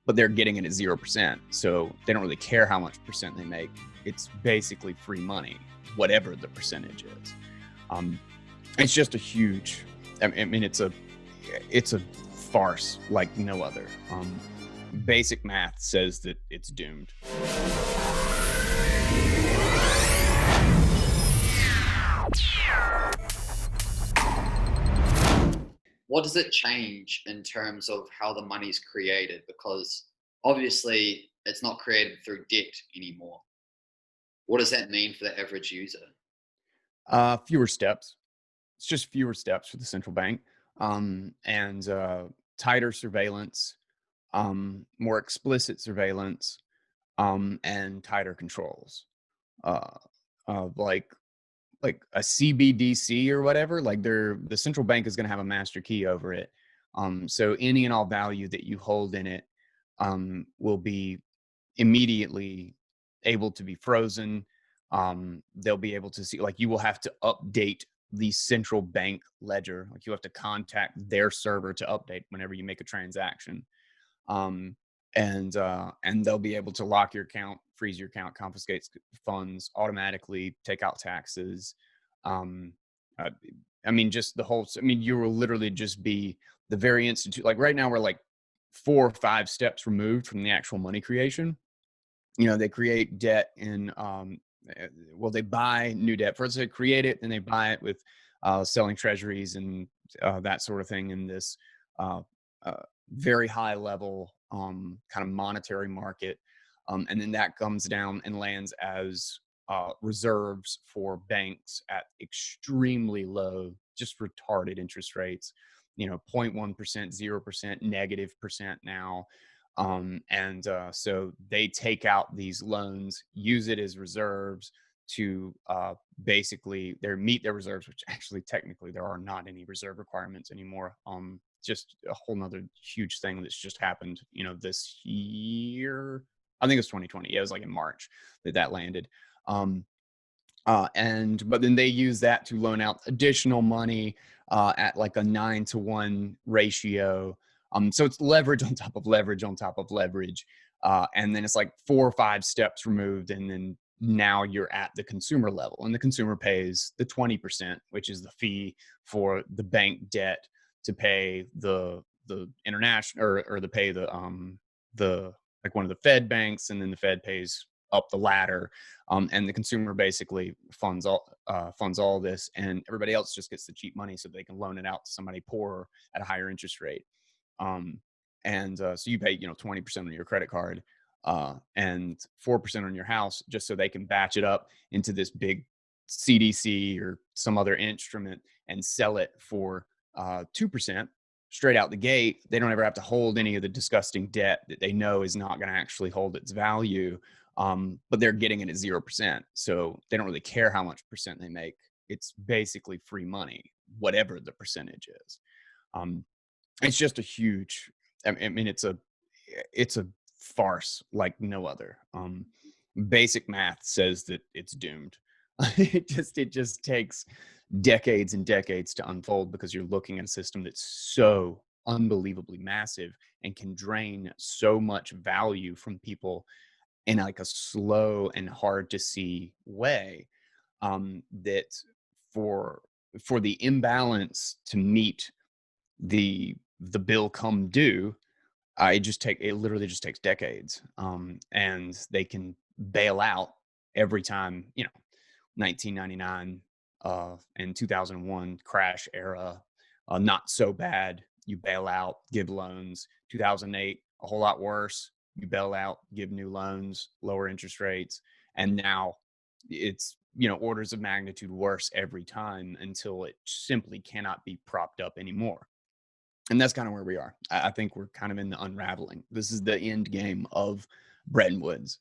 but they're getting it at 0%. So they don't really care how much percent they make. It's basically free money, whatever the percentage is. It's just a huge, I mean, it's a farce like no other. Basic math says that it's doomed. What does it change in terms of how the money's created? Because obviously it's not created through debt anymore. What does that mean for the average user? Fewer steps. It's just fewer steps for the central bank, and tighter surveillance, more explicit surveillance, and tighter controls. Uh, like a CBDC or whatever. Like the central bank is going to have a master key over it. So any and all value that you hold in it will be immediately able to be frozen. They'll be able to see, like, you will have to update the central bank ledger. Like, you have to contact their server to update whenever you make a transaction. Um, and they'll be able to lock your account, freeze your account, confiscate funds, automatically take out taxes. Um, uh, I mean, just the whole. I mean, you will literally just be the very institute. Like right now, we're like 4 or 5 steps removed from the actual money creation. They create debt in, well, they buy new debt. First they create it, and they buy it with selling treasuries and that sort of thing in this uh, uh, very high level kind of monetary market. And then that comes down and lands as reserves for banks at extremely low, just retarded interest rates, 0.1%, 0%, negative percent now. So they take out these loans, use it as reserves to basically meet their reserves, which actually technically there are not any reserve requirements anymore. Just a whole nother huge thing that's just happened, this year. I think it's 2020. Yeah, it was like in March that landed. But then they use that to loan out additional money at like a 9-to-1 ratio. So it's leverage on top of leverage on top of leverage. And then it's like 4 or 5 steps removed. And then now you're at the consumer level, and the consumer pays the 20%, which is the fee for the bank debt to pay the international, or to pay the like one of the Fed banks, and then the Fed pays up the ladder. And the consumer basically funds all this, and everybody else just gets the cheap money so they can loan it out to somebody poorer at a higher interest rate. So you pay 20% on your credit card, and 4% on your house, just so they can batch it up into this big CDC or some other instrument and sell it for 2% straight out the gate. They don't ever have to hold any of the disgusting debt that they know is not going to actually hold its value. But they're getting it at 0%. So they don't really care how much percent they make. It's basically free money, whatever the percentage is. It's just a huge, I mean, it's a farce like no other. Basic math says that it's doomed. It just takes decades and decades to unfold, because you're looking at a system that's so unbelievably massive and can drain so much value from people in like a slow and hard to see way, that for the imbalance to meet the bill come due, it literally just takes decades. And they can bail out every time, 1999 and 2001 crash era, not so bad, you bail out, give loans. 2008, a whole lot worse, you bail out, give new loans, lower interest rates. And now it's, orders of magnitude worse every time, until it simply cannot be propped up anymore. And that's kind of where we are. I think we're kind of in the unraveling. This is the end game of Bretton Woods.